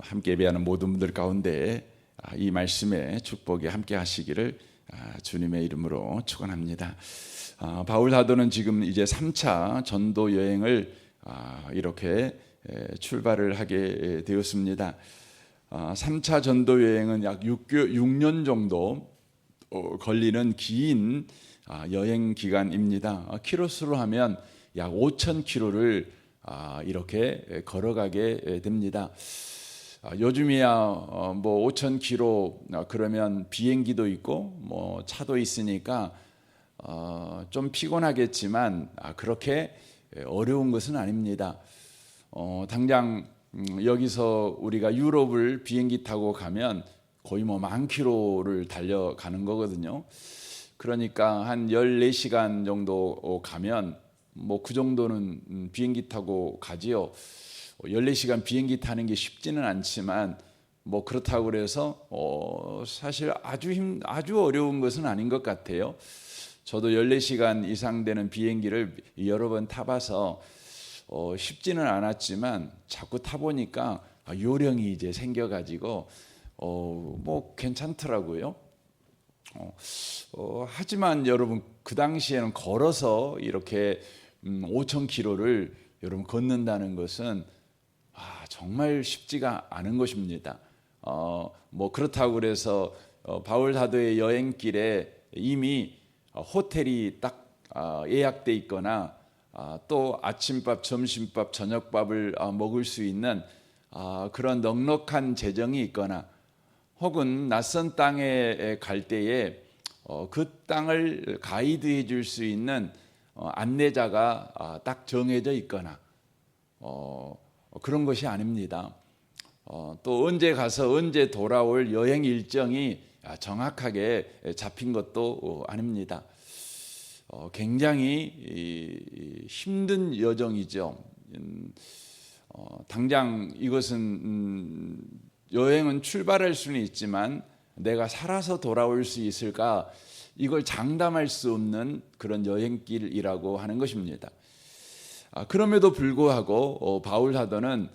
함께 예배하는 모든 분들 가운데 이 말씀에 축복이 함께 하시기를 주님의 이름으로 축원합니다. 바울 사도는 지금 이제 3차 전도 여행을 이렇게 출발을 하게 되었습니다. 3차 전도 여행은 약 6년 정도 걸리는 긴 여행 기간입니다. 키로수로 하면 약 5,000km를 이렇게 걸어가게 됩니다. 요즘이야 뭐 5,000km 그러면 비행기도 있고 뭐 차도 있으니까 좀 피곤하겠지만 그렇게 어려운 것은 아닙니다. 당장 여기서 우리가 유럽을 비행기 타고 가면 거의 뭐 10,000km를 달려가는 거거든요. 그러니까 한 14시간 정도 가면 뭐 그 정도는 비행기 타고 가지요. 14시간 비행기 타는 게 쉽지는 않지만 뭐 그렇다고 그래서 사실 아주 어려운 것은 아닌 것 같아요. 저도 14시간 이상 되는 비행기를 여러 번 타봐서 쉽지는 않았지만 자꾸 타보니까 요령이 이제 생겨가지고 뭐 괜찮더라고요. 하지만 여러분 그 당시에는 걸어서 이렇게 5,000km를 여러분 걷는다는 것은 정말 쉽지가 않은 것입니다. 뭐 그렇다고 그래서 바울 사도의 여행길에 이미 호텔이 딱 예약돼 있거나 또 아침밥, 점심밥, 저녁밥을 먹을 수 있는 그런 넉넉한 재정이 있거나 혹은 낯선 땅에 갈 때에 그 땅을 가이드해 줄 수 있는 안내자가 딱 정해져 있거나 그런 것이 아닙니다. 또 언제 가서 언제 돌아올 여행 일정이 정확하게 잡힌 것도 아닙니다. 굉장히 힘든 여정이죠. 당장 이것은 여행은 출발할 수는 있지만 내가 살아서 돌아올 수 있을까, 이걸 장담할 수 없는 그런 여행길이라고 하는 것입니다. 그럼에도 불구하고 바울 사도는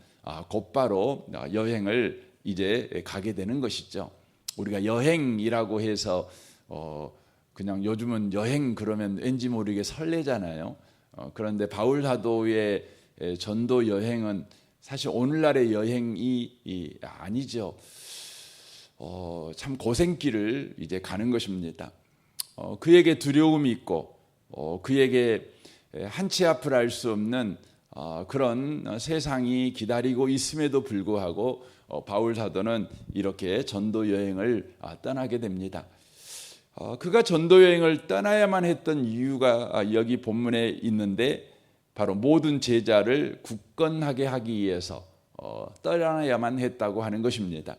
곧바로 여행을 이제 가게 되는 것이죠. 우리가 여행이라고 해서 그냥 요즘은 여행 그러면 왠지 모르게 설레잖아요. 그런데 바울 사도의 전도 여행은 사실 오늘날의 여행이 아니죠. 참 고생길을 이제 가는 것입니다. 그에게 두려움이 있고 그에게 한치 앞을 알 수 없는 그런 세상이 기다리고 있음에도 불구하고 바울 사도는 이렇게 전도 여행을 떠나게 됩니다. 그가 전도 여행을 떠나야만 했던 이유가 여기 본문에 있는데 바로 모든 제자를 굳건하게 하기 위해서 떠나야만 했다고 하는 것입니다.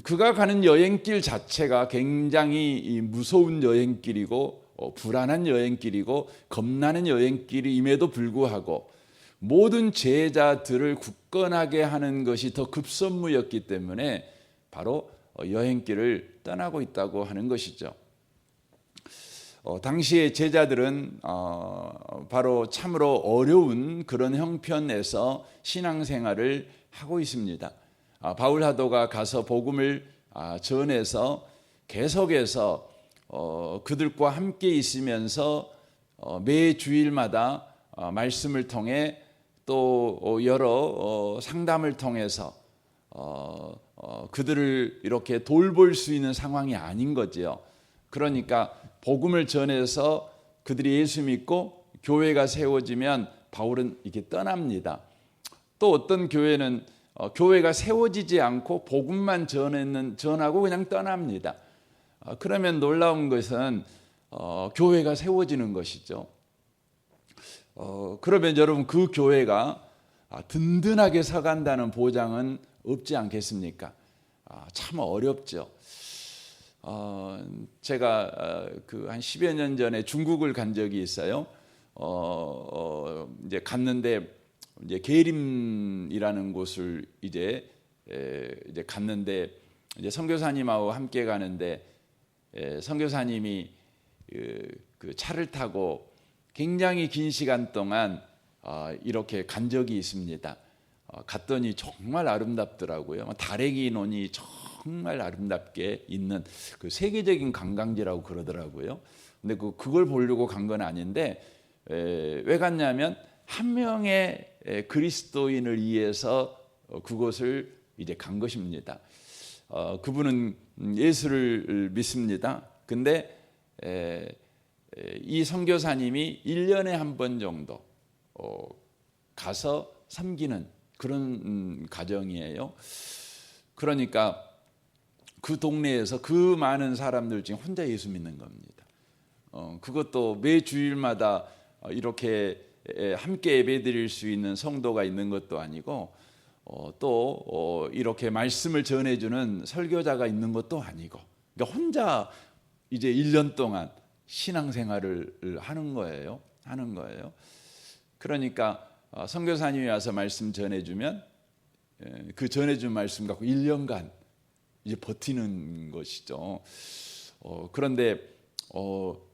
그가 가는 여행길 자체가 굉장히 무서운 여행길이고 불안한 여행길이고 겁나는 여행길임에도 불구하고 모든 제자들을 굳건하게 하는 것이 더 급선무였기 때문에 바로 여행길을 떠나고 있다고 하는 것이죠. 당시의 제자들은 바로 참으로 어려운 그런 형편에서 신앙생활을 하고 있습니다. 바울 사도가 가서 복음을 전해서 계속해서 그들과 함께 있으면서 매 주일마다 말씀을 통해 또 여러 상담을 통해서 그들을 이렇게 돌볼 수 있는 상황이 아닌 거지요. 그러니까 복음을 전해서 그들이 예수 믿고 교회가 세워지면 바울은 이렇게 떠납니다. 또 어떤 교회는 교회가 세워지지 않고 복음만 전하고 그냥 떠납니다. 그러면 놀라운 것은 교회가 세워지는 것이죠. 그러면 여러분 그 교회가 든든하게 서간다는 보장은 없지 않겠습니까? 참 어렵죠. 제가 그 한 10여 년 전에 중국을 간 적이 있어요. 이제 갔는데 이제 계림이라는 곳을 이제 갔는데 이제 선교사님하고 함께 가는데 선교사님이 그 차를 타고 굉장히 긴 시간 동안 이렇게 간 적이 있습니다. 갔더니 정말 아름답더라고요. 다래기 논이 정말 아름답게 있는 그 세계적인 관광지라고 그러더라고요. 근데 그걸 보려고 간 건 아닌데 왜 갔냐면 한 명의 그리스도인을 위해서 그곳을 이제 간 것입니다. 그분은 예수를 믿습니다. 근데 이 선교사님이 1년에 한 번 정도 가서 섬기는 그런 가정이에요. 그러니까 그 동네에서 그 많은 사람들 중에 혼자 예수 믿는 겁니다. 그것도 매 주일마다 이렇게 함께 예배드릴 수 있는 성도가 있는 것도 아니고 또 이렇게 말씀을 전해주는 설교자가 있는 것도 아니고, 그러니까 혼자 이제 1년 동안 신앙생활을 하는 거예요. 그러니까 선교사님이 와서 말씀 전해주면 그 전해준 말씀 갖고 1년간 이제 버티는 것이죠. 그런데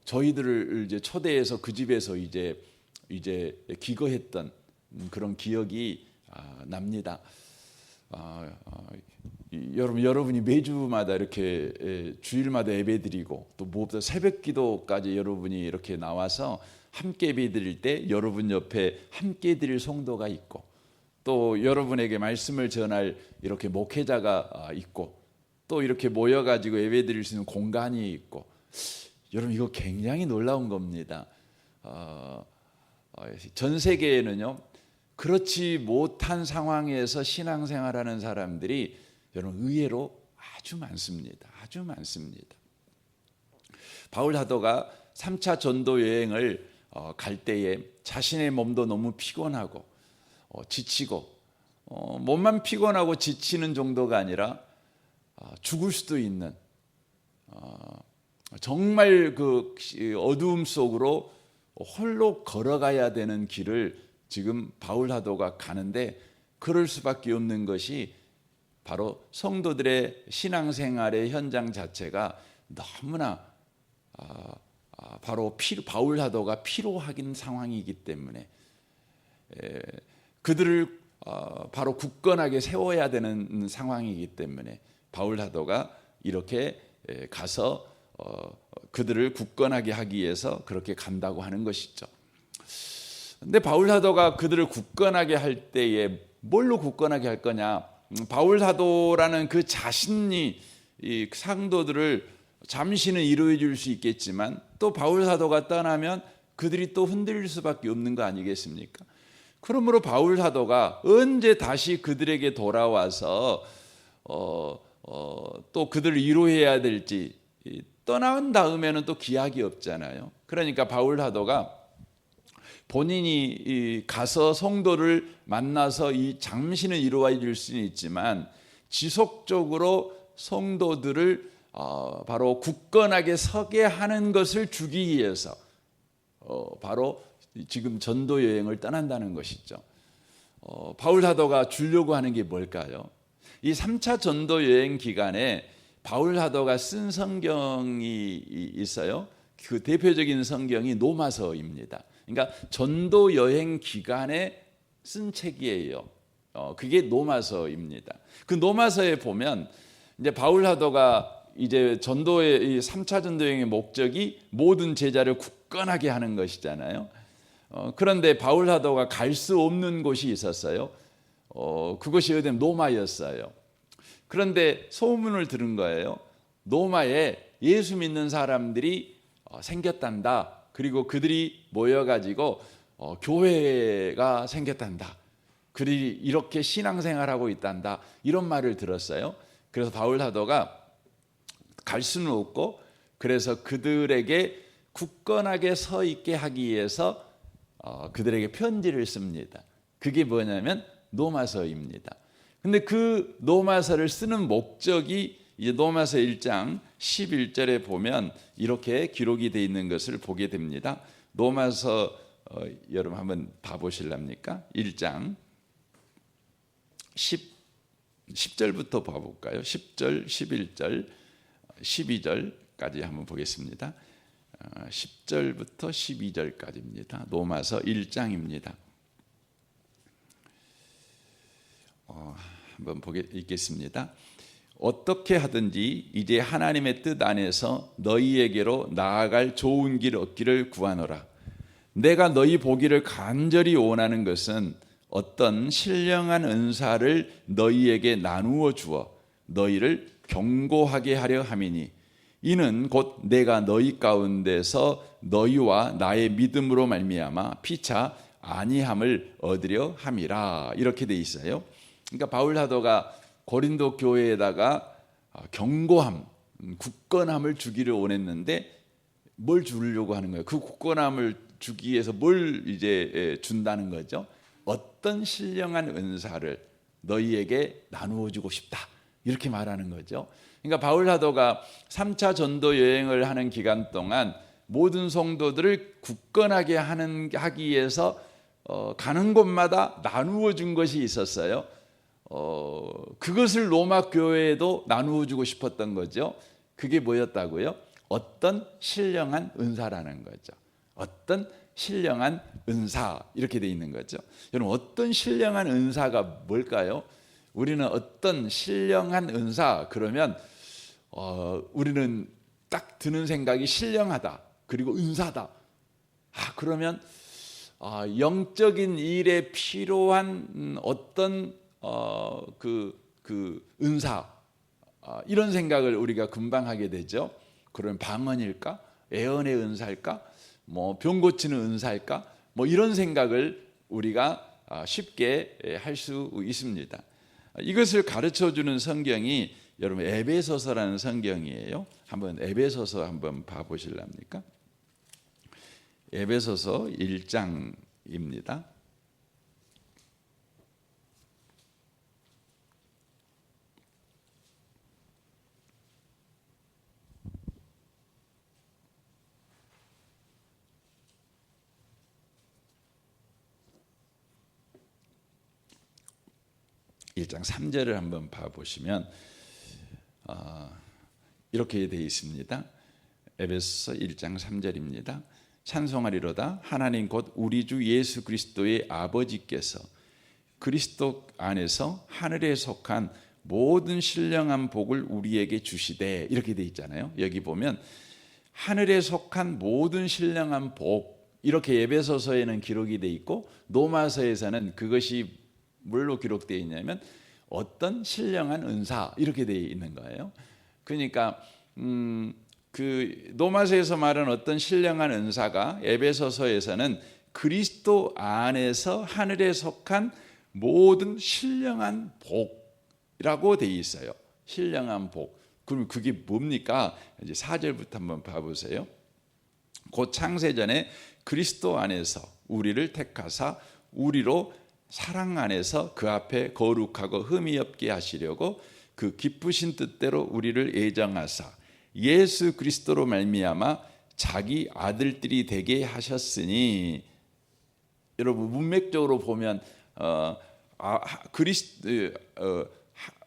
저희들을 이제 초대해서 그 집에서 이제 기거했던 그런 기억이 납니다. 여러분이 매주마다 이렇게 주일마다 예배드리고 또 무엇보다 새벽기도까지 여러분이 이렇게 나와서 함께 예배드릴 때 여러분 옆에 함께 드릴 성도가 있고 또 여러분에게 말씀을 전할 이렇게 목회자가 있고 또 이렇게 모여가지고 예배드릴 수 있는 공간이 있고, 여러분 이거 굉장히 놀라운 겁니다. 전 세계에는요 그렇지 못한 상황에서 신앙생활하는 사람들이 여러분 의외로 아주 많습니다. 바울 사도가 3차 전도 여행을 갈 때에 자신의 몸도 너무 피곤하고 지치고 몸만 피곤하고 지치는 정도가 아니라 죽을 수도 있는 정말 그 어두움 속으로 홀로 걸어가야 되는 길을 지금 바울 사도가 가는데, 그럴 수밖에 없는 것이 바로 성도들의 신앙생활의 현장 자체가 너무나 바로 바울 사도가 피로하긴 상황이기 때문에 그들을 바로 굳건하게 세워야 되는 상황이기 때문에 바울 사도가 이렇게 가서 그들을 굳건하게 하기 위해서 그렇게 간다고 하는 것이죠. 근데 바울 사도가 그들을 굳건하게 할 때에 뭘로 굳건하게 할 거냐? 바울 사도라는 그 자신이 이 상도들을 잠시는 이루어 줄 수 있겠지만 또 바울 사도가 떠나면 그들이 또 흔들릴 수밖에 없는 거 아니겠습니까? 그러므로 바울 사도가 언제 다시 그들에게 돌아와서 또 그들을 위로해야 될지, 떠난 다음에는 또 기약이 없잖아요. 그러니까 바울 사도가 본인이 가서 성도를 만나서 이 잠시는 이루어 줄 수는 있지만 지속적으로 성도들을 바로 굳건하게 서게 하는 것을 주기 위해서 바로 지금 전도 여행을 떠난다는 것이죠. 바울 사도가 주려고 하는 게 뭘까요? 이 3차 전도 여행 기간에 바울 사도가 쓴 성경이 있어요. 그 대표적인 성경이 로마서입니다. 그러니까 전도 여행 기간에 쓴 책이에요. 그게 로마서입니다. 그 로마서에 보면 이제 바울 사도가 이제 전도의 이 3차 전도 여행의 목적이 모든 제자를 굳건하게 하는 것이잖아요. 그런데 바울 사도가 갈 수 없는 곳이 있었어요. 그것이 어디냐면 로마였어요. 그런데 소문을 들은 거예요. 로마에 예수 믿는 사람들이 생겼단다. 그리고 그들이 모여가지고 교회가 생겼단다. 그들이 이렇게 신앙생활하고 있단다. 이런 말을 들었어요. 그래서 바울 사도가 갈 수는 없고, 그래서 그들에게 굳건하게 서 있게 하기 위해서 그들에게 편지를 씁니다. 그게 뭐냐면 로마서입니다. 근데 그 로마서를 쓰는 목적이 이제 로마서 1장 11절에 보면 이렇게 기록이 되어 있는 것을 보게 됩니다. 로마서 여러분 한번 봐보실랍니까? 1장 10절부터 봐볼까요? 10절, 11절, 12절까지 한번 보겠습니다. 10절부터 12절까지입니다. 로마서 1장입니다. 한번 읽겠습니다. 어떻게 하든지 이제 하나님의 뜻 안에서 너희에게로 나아갈 좋은 길 얻기를 구하노라. 내가 너희 보기를 간절히 원하는 것은 어떤 신령한 은사를 너희에게 나누어 주어 너희를 경고하게 하려 함이니 이는 곧 내가 너희 가운데서 너희와 나의 믿음으로 말미암아 피차 안위함을 얻으려 함이라. 이렇게 돼 있어요. 그러니까 바울 사도가 고린도 교회에다가 경고함, 굳건함을 주기를 원했는데 뭘 주려고 하는 거예요? 그 굳건함을 주기 위해서 뭘 이제 준다는 거죠? 어떤 신령한 은사를 너희에게 나누어 주고 싶다. 이렇게 말하는 거죠. 그러니까 바울 사도가 3차 전도 여행을 하는 기간 동안 모든 성도들을 굳건하게 하기 위해서 가는 곳마다 나누어 준 것이 있었어요. 그것을 로마 교회에도 나누어 주고 싶었던 거죠. 그게 뭐였다고요? 어떤 신령한 은사라는 거죠. 어떤 신령한 은사, 이렇게 돼 있는 거죠. 여러분, 어떤 신령한 은사가 뭘까요? 우리는 어떤 신령한 은사 그러면 우리는 딱 드는 생각이 신령하다, 그리고 은사다. 그러면 영적인 일에 필요한 어떤 그 은사, 이런 생각을 우리가 금방 하게 되죠. 그러면 방언일까? 애언의 은사일까? 병 고치는 은사일까? 이런 생각을 우리가 쉽게 할 수 있습니다. 이것을 가르쳐 주는 성경이 여러분 에베소서라는 성경이에요. 한번 에베소서 한번 봐 보실랍니까? 에베소서 1장입니다. 일 장 3절을 한번 봐보시면 이렇게 되어 있습니다. 에베소서 1장 3절입니다. 찬송하리로다 하나님 곧 우리 주 예수 그리스도의 아버지께서 그리스도 안에서 하늘에 속한 모든 신령한 복을 우리에게 주시되, 이렇게 되어 있잖아요. 여기 보면 하늘에 속한 모든 신령한 복, 이렇게 에베소서에는 기록이 되어 있고 로마서에서는 그것이 뭘로 기록되어 있냐면 어떤 신령한 은사, 이렇게 되어 있는 거예요. 그러니까 그 로마서에서 말하는 어떤 신령한 은사가 에베소서에서는 그리스도 안에서 하늘에 속한 모든 신령한 복이라고 되어 있어요. 신령한 복. 그럼 그게 뭡니까? 이제 4절부터 한번 봐보세요. 곧 창세전에 그리스도 안에서 우리를 택하사 우리로 사랑 안에서 그 앞에 거룩하고 흠이 없게 하시려고 그 기쁘신 뜻대로 우리를 애정하사 예수 그리스도로 말미암아 자기 아들들이 되게 하셨으니, 여러분 문맥적으로 보면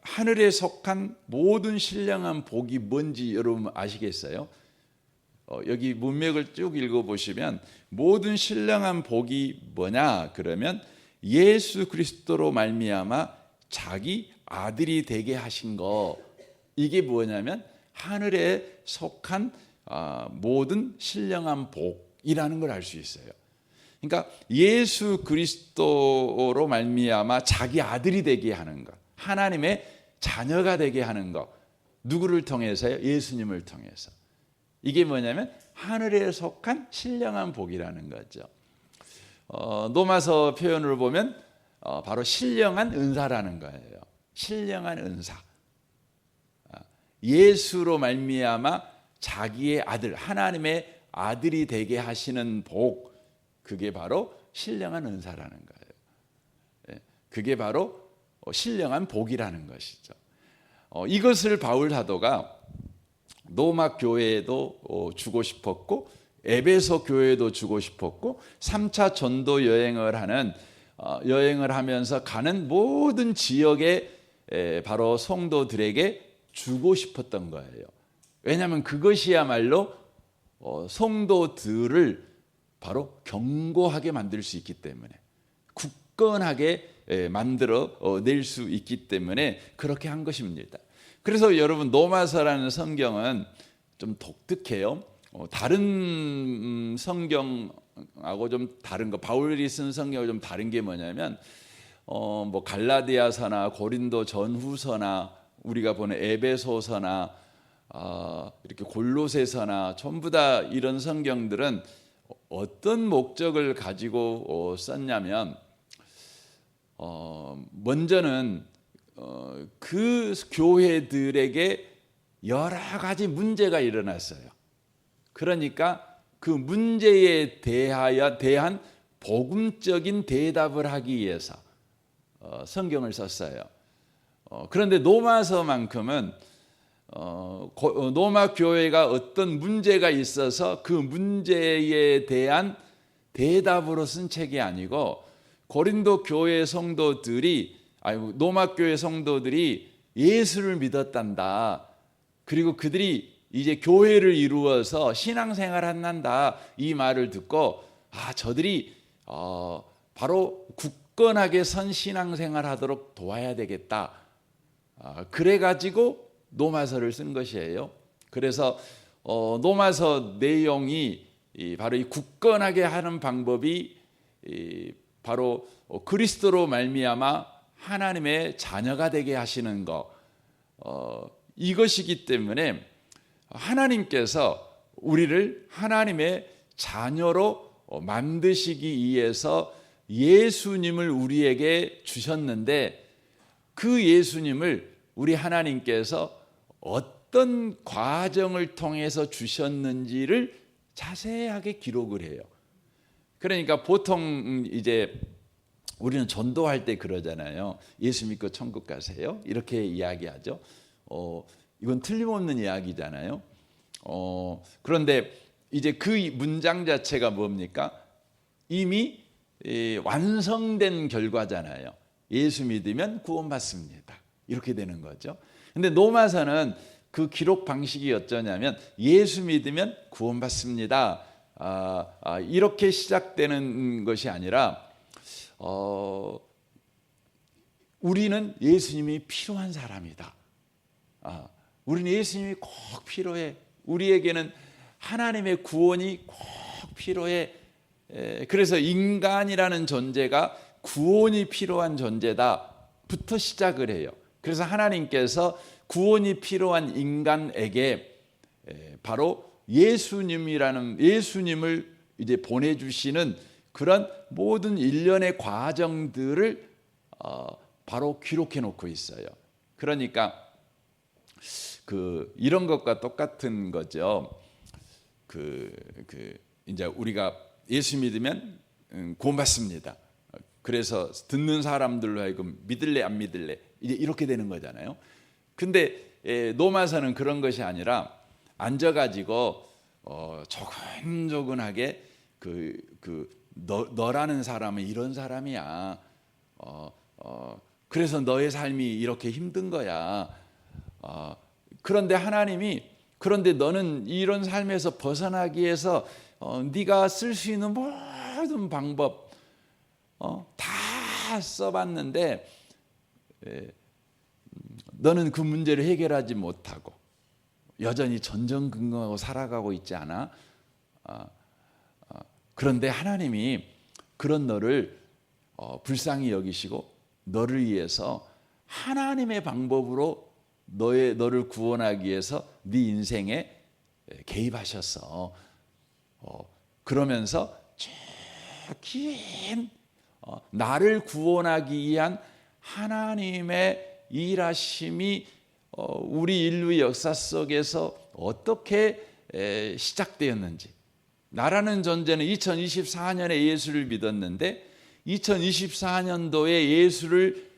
하늘에 속한 모든 신령한 복이 뭔지 여러분 아시겠어요? 여기 문맥을 쭉 읽어보시면 모든 신령한 복이 뭐냐 그러면 예수 그리스도로 말미암아 자기 아들이 되게 하신 거, 이게 뭐냐면 하늘에 속한 모든 신령한 복이라는 걸 알 수 있어요. 그러니까 예수 그리스도로 말미암아 자기 아들이 되게 하는 것, 하나님의 자녀가 되게 하는 것, 누구를 통해서요? 예수님을 통해서. 이게 뭐냐면 하늘에 속한 신령한 복이라는 거죠. 로마서 표현을 보면 바로 신령한 은사라는 거예요. 신령한 은사. 예수로 말미암아 자기의 아들, 하나님의 아들이 되게 하시는 복, 그게 바로 신령한 은사라는 거예요. 그게 바로 신령한 복이라는 것이죠. 이것을 바울 사도가 로마 교회에도 주고 싶었고 에베소 교회에도 주고 싶었고 3차 전도 여행을 하면서 가는 모든 지역에 바로 성도들에게 주고 싶었던 거예요. 왜냐하면 그것이야말로 성도들을 바로 견고하게 만들 수 있기 때문에, 굳건하게 만들어 낼 수 있기 때문에 그렇게 한 것입니다. 그래서 여러분 로마서라는 성경은 좀 독특해요. 다른 성경하고 좀 다른 거, 바울이 쓴 성경하고 좀 다른 게 뭐냐면 뭐 갈라디아서나 고린도 전후서나 우리가 보는 에베소서나 이렇게 골로새서나 전부 다 이런 성경들은 어떤 목적을 가지고 썼냐면 먼저는 그 교회들에게 여러 가지 문제가 일어났어요. 그러니까 그 문제에 대한 복음적인 대답을 하기 위해서 성경을 썼어요. 그런데 로마서만큼은 로마 교회가 어떤 문제가 있어서 그 문제에 대한 대답으로 쓴 책이 아니고 고린도 교회 성도들이 로마 교회 성도들이 예수를 믿었단다. 그리고 그들이 이제 교회를 이루어서 신앙생활을 한다. 이 말을 듣고 저들이 바로 굳건하게 선 신앙생활 하도록 도와야 되겠다. 그래가지고 로마서를 쓴 것이에요. 그래서 로마서 내용이 바로 이 굳건하게 하는 방법이 바로 그리스도로 말미암아 하나님의 자녀가 되게 하시는 것, 이것이기 때문에 하나님께서 우리를 하나님의 자녀로 만드시기 위해서 예수님을 우리에게 주셨는데 그 예수님을 우리 하나님께서 어떤 과정을 통해서 주셨는지를 자세하게 기록을 해요. 그러니까 보통 이제 우리는 전도할 때 그러잖아요. 예수 믿고 천국 가세요. 이렇게 이야기하죠. 이건 틀림없는 이야기잖아요. 그런데 이제 그 문장 자체가 뭡니까? 이미 완성된 결과잖아요. 예수 믿으면 구원받습니다. 이렇게 되는 거죠. 근데 로마서는 그 기록 방식이 어쩌냐면 예수 믿으면 구원받습니다. 이렇게 시작되는 것이 아니라 우리는 예수님이 필요한 사람이다. 우리는 예수님이 꼭 필요해. 우리에게는 하나님의 구원이 꼭 필요해. 그래서 인간이라는 존재가 구원이 필요한 존재다부터 시작을 해요. 그래서 하나님께서 구원이 필요한 인간에게 바로 예수님을 이제 보내주시는 그런 모든 일련의 과정들을 바로 기록해 놓고 있어요. 그러니까 이런 것과 똑같은 거죠. 이제 우리가 예수 믿으면 구원받습니다. 그래서 듣는 사람들로 하여금 믿을래 안 믿을래 이제 이렇게 되는 거잖아요. 근데 로마서는 그런 것이 아니라 앉아가지고 조근조근하게 너라는 사람은 이런 사람이야. 그래서 너의 삶이 이렇게 힘든 거야. 그런데 그런데 너는 이런 삶에서 벗어나기 위해서 네가 쓸 수 있는 모든 방법 다 써봤는데 너는 그 문제를 해결하지 못하고 여전히 전전긍긍하고 살아가고 있지 않아? 그런데 하나님이 그런 너를 불쌍히 여기시고 너를 위해서 하나님의 방법으로 너를 구원하기 위해서 네 인생에 개입하셨어. 그러면서 긴 나를 구원하기 위한 하나님의 일하심이 우리 인류 역사 속에서 어떻게 시작되었는지, 나라는 존재는 2024년에 예수를 믿었는데 2024년도에 예수를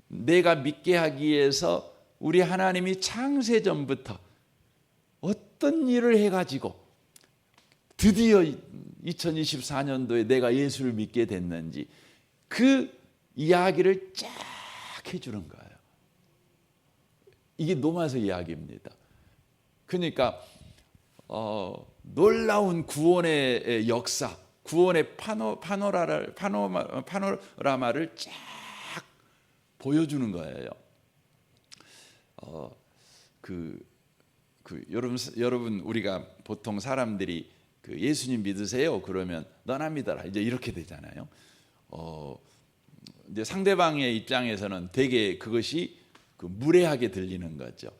내가 믿게 하기 위해서 우리 하나님이 창세전부터 어떤 일을 해가지고 드디어 2024년도에 내가 예수를 믿게 됐는지 그 이야기를 쫙 해주는 거예요. 이게 로마서 이야기입니다. 그러니까 놀라운 구원의 역사, 구원의 파노라마를 쫙 보여주는 거예요. 여러분 우리가 보통 사람들이 예수님 믿으세요? 그러면 넌 안 믿어라. 이제 이렇게 되잖아요. 이제 상대방의 입장에서는 되게 그것이 무례하게 들리는 거죠.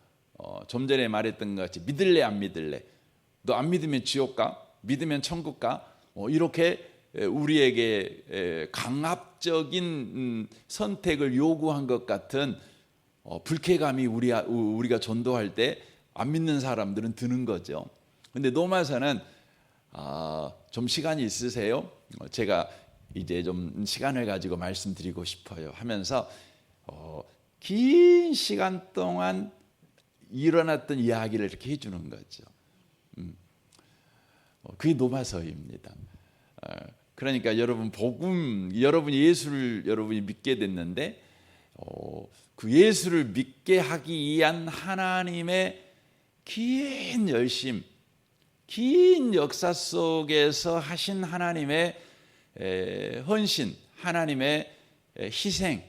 좀 전에 말했던 것 같이 믿을래 안 믿을래? 너 안 믿으면 지옥 가? 믿으면 천국 가? 이렇게 우리에게 강압적인 선택을 요구한 것 같은 불쾌감이 우리가 전도할 때 안 믿는 사람들은 드는 거죠. 근데 노마서는 좀 시간이 있으세요? 제가 이제 좀 시간을 가지고 말씀드리고 싶어요 하면서 긴 시간 동안 일어났던 이야기를 이렇게 해주는 거죠. 그게 노마서입니다. 그러니까 여러분이 예수를 여러분이 믿게 됐는데 그 예수를 믿게 하기 위한 하나님의 긴 열심, 긴 역사 속에서 하신 하나님의 헌신, 하나님의 희생,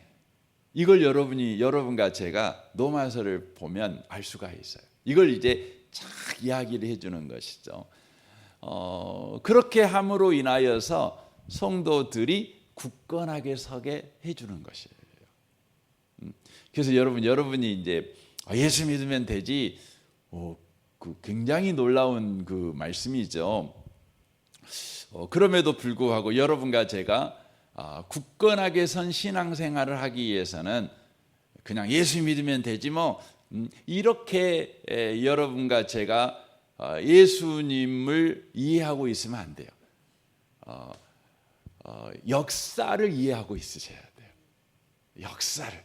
이걸 여러분과 제가 노마서를 보면 알 수가 있어요. 이걸 이제 쫙 이야기를 해주는 것이죠. 그렇게 함으로 인하여서 성도들이 굳건하게 서게 해주는 것이에요. 그래서 여러분이 이제 예수 믿으면 되지, 굉장히 놀라운 그 말씀이죠. 그럼에도 불구하고 여러분과 제가 굳건하게 선 신앙생활을 하기 위해서는 그냥 예수 믿으면 되지 뭐, 이렇게 여러분과 제가 예수님을 이해하고 있으면 안 돼요. 역사를 이해하고 있으셔야 돼요. 역사를.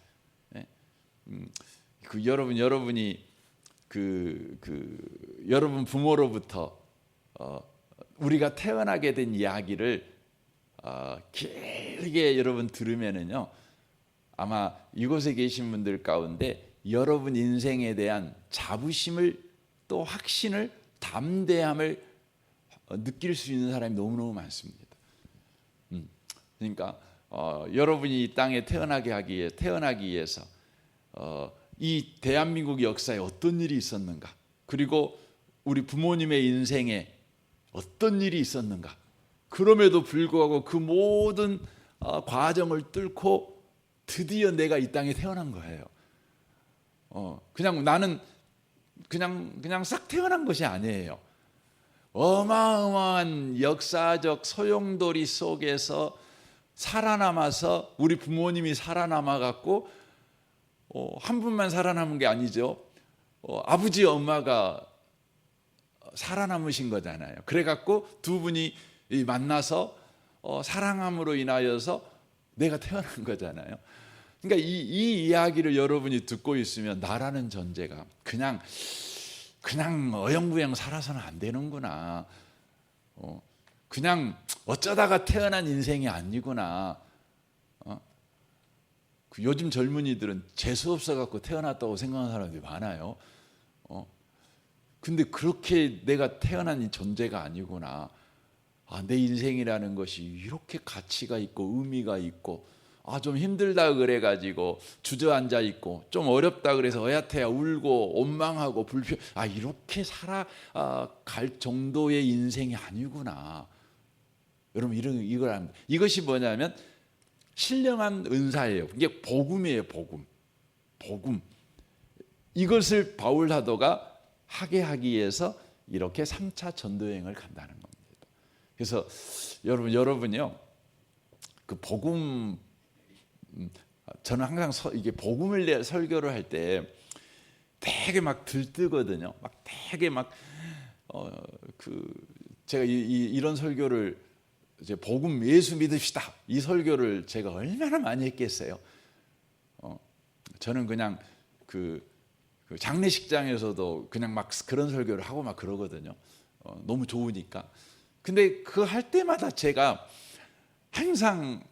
여러분이 여러분 부모로부터 우리가 태어나게 된 이야기를 길게 여러분 들으면은요, 아마 이곳에 계신 분들 가운데 여러분 인생에 대한 자부심을, 또 확신을, 담대함을 느낄 수 있는 사람이 너무너무 많습니다. 그러니까 여러분이 이 땅에 태어나기 위해서 이 대한민국 역사에 어떤 일이 있었는가, 그리고 우리 부모님의 인생에 어떤 일이 있었는가, 그럼에도 불구하고 그 모든 과정을 뚫고 드디어 내가 이 땅에 태어난 거예요. 그냥 나는 그냥 싹 태어난 것이 아니에요. 어마어마한 역사적 소용돌이 속에서 살아남아서, 우리 부모님이 살아남아 갖고 한 분만 살아남은 게 아니죠. 아버지 엄마가 살아남으신 거잖아요. 그래 갖고 두 분이 만나서 사랑함으로 인하여서 내가 태어난 거잖아요. 그러니까 이 이야기를 여러분이 듣고 있으면 나라는 존재가 그냥 어영부영 살아서는 안 되는구나. 그냥 어쩌다가 태어난 인생이 아니구나. 요즘 젊은이들은 재수 없어 갖고 태어났다고 생각하는 사람들이 많아요. 근데 그렇게 내가 태어난 이 존재가 아니구나. 내 인생이라는 것이 이렇게 가치가 있고 의미가 있고, 좀 힘들다 그래가지고 주저앉아 있고, 좀 어렵다 그래서 어야태야 울고 원망하고 불평, 이렇게 살아갈 정도의 인생이 아니구나. 여러분 이걸 압니다. 이것이 뭐냐면 신령한 은사예요. 이게 복음이에요. 복음. 이것을 바울 사도가 하게 하기 위해서 이렇게 3차 전도여행을 간다는 겁니다. 그래서 여러분이요, 그 복음, 저는 항상 이게 복음을 설교를 할 때 되게 막 들뜨거든요. 막 되게 제가 이런 설교를, 이제 복음 예수 믿읍시다, 이 설교를 제가 얼마나 많이 했겠어요. 저는 그냥 그 장례식장에서도 그냥 막 그런 설교를 하고 막 그러거든요. 너무 좋으니까. 근데 그 할 때마다 제가 항상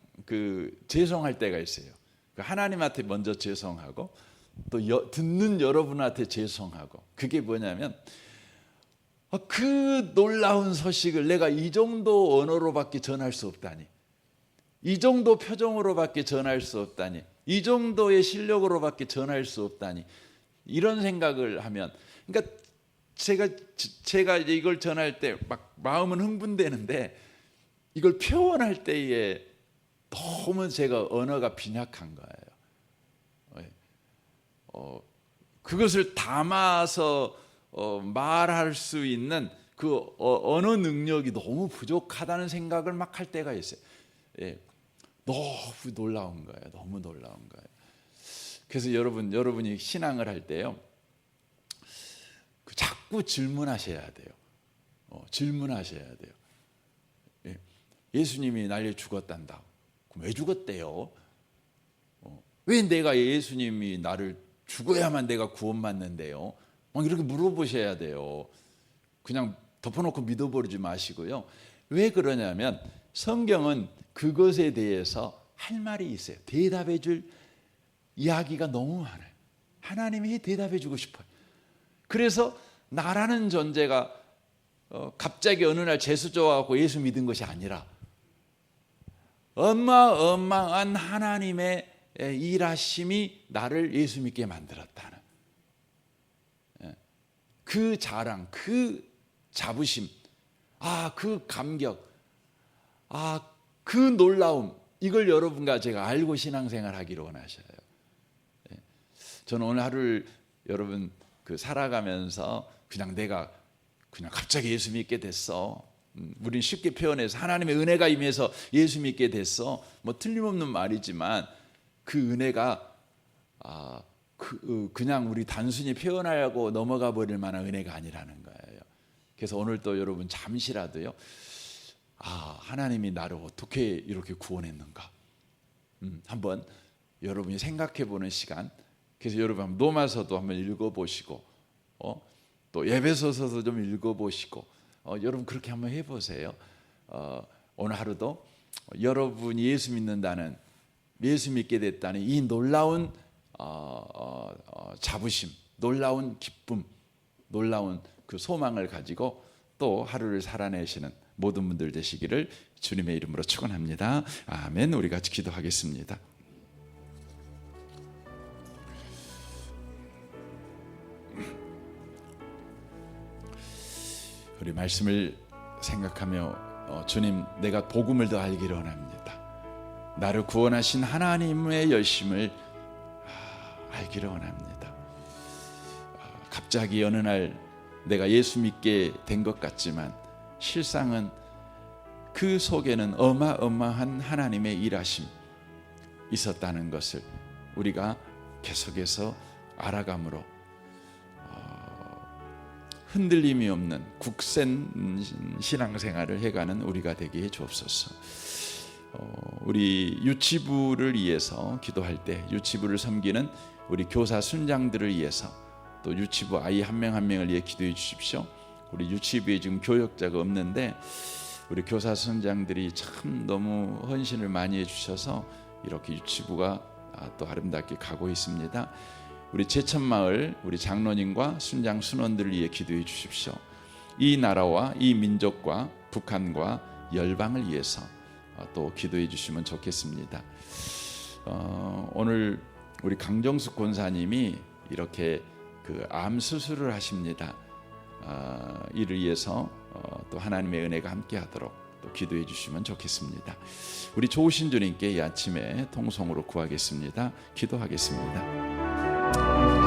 죄송할 때가 있어요. 하나님한테 먼저 죄송하고, 또 듣는 여러분한테 죄송하고. 그게 뭐냐면 그 놀라운 소식을 내가 이 정도 언어로밖에 전할 수 없다니. 이 정도 표정으로밖에 전할 수 없다니, 이 정도의 실력으로밖에 전할 수 없다니, 이런 생각을 하면, 그러니까 제가 이제 이걸 전할 때 막 마음은 흥분되는데 이걸 표현할 때에 너무 제가 언어가 빈약한 거예요. 그것을 담아서 말할 수 있는 그 언어 능력이 너무 부족하다는 생각을 막 할 때가 있어요. 예, 너무 놀라운 거예요. 너무 놀라운 거예요. 그래서 여러분이 신앙을 할 때요, 자꾸 질문하셔야 돼요. 질문하셔야 돼요. 예, 예수님이 날려 죽었단다. 그럼 왜 죽었대요? 왜 내가 예수님이 나를 죽어야만 내가 구원받는데요? 막 이렇게 물어보셔야 돼요. 그냥 덮어놓고 믿어버리지 마시고요. 왜 그러냐면 성경은 그것에 대해서 할 말이 있어요. 대답해 줄 이야기가 너무 많아요. 하나님이 대답해 주고 싶어요. 그래서 나라는 존재가 갑자기 어느 날 재수 좋아하고 예수 믿은 것이 아니라 어마어마한 하나님의 일하심이 나를 예수 믿게 만들었다는 그 자랑, 그 자부심, 그 감격, 그 놀라움, 이걸 여러분과 제가 알고 신앙생활 하기를 원하셔요. 저는 오늘 하루를 여러분 살아가면서 내가 갑자기 예수 믿게 됐어. 우린 쉽게 표현해서 하나님의 은혜가 임해서 예수 믿게 됐어. 뭐 틀림없는 말이지만 그 은혜가 그냥 우리 단순히 표현하려고 넘어가 버릴 만한 은혜가 아니라는 거예요. 그래서 오늘 또 여러분 잠시라도요, 하나님이 나를 어떻게 이렇게 구원했는가, 한번 여러분이 생각해 보는 시간. 그래서 여러분 로마서도 한번 읽어보시고 또 에베소서도 좀 읽어보시고 여러분 그렇게 한번 해보세요. 오늘 하루도 여러분이 예수 믿는다는, 예수 믿게 됐다는 이 놀라운 자부심, 놀라운 기쁨, 놀라운 그 소망을 가지고 또 하루를 살아내시는 모든 분들 되시기를 주님의 이름으로 축원합니다. 아멘. 우리 같이 기도하겠습니다. 우리 말씀을 생각하며 주님, 내가 복음을 더 알기를 원합니다. 나를 구원하신 하나님의 열심을 알기를 원합니다. 갑자기 어느 날 내가 예수 믿게 된 것 같지만 실상은 그 속에는 어마어마한 하나님의 일하심 있었다는 것을 우리가 계속해서 알아감으로 흔들림이 없는 굳센 신앙생활을 해가는 우리가 되게 해 주옵소서. 우리 유치부를 위해서 기도할 때, 유치부를 섬기는 우리 교사 순장들을 위해서, 또 유치부 아이 한 명 한 명을 위해 기도해 주십시오. 우리 유치부에 지금 교역자가 없는데 우리 교사 순장들이 참 너무 헌신을 많이 해주셔서 이렇게 유치부가 또 아름답게 가고 있습니다. 우리 제천마을 우리 장로님과 순장 순원들을 위해 기도해 주십시오. 이 나라와 이 민족과 북한과 열방을 위해서 또 기도해 주시면 좋겠습니다. 오늘 우리 강정숙 권사님이 이렇게 암 수술을 하십니다. 이를 위해서 또 하나님의 은혜가 함께하도록 또 기도해 주시면 좋겠습니다. 우리 좋으신 주님께 이 아침에 통성으로 구하겠습니다. 기도하겠습니다.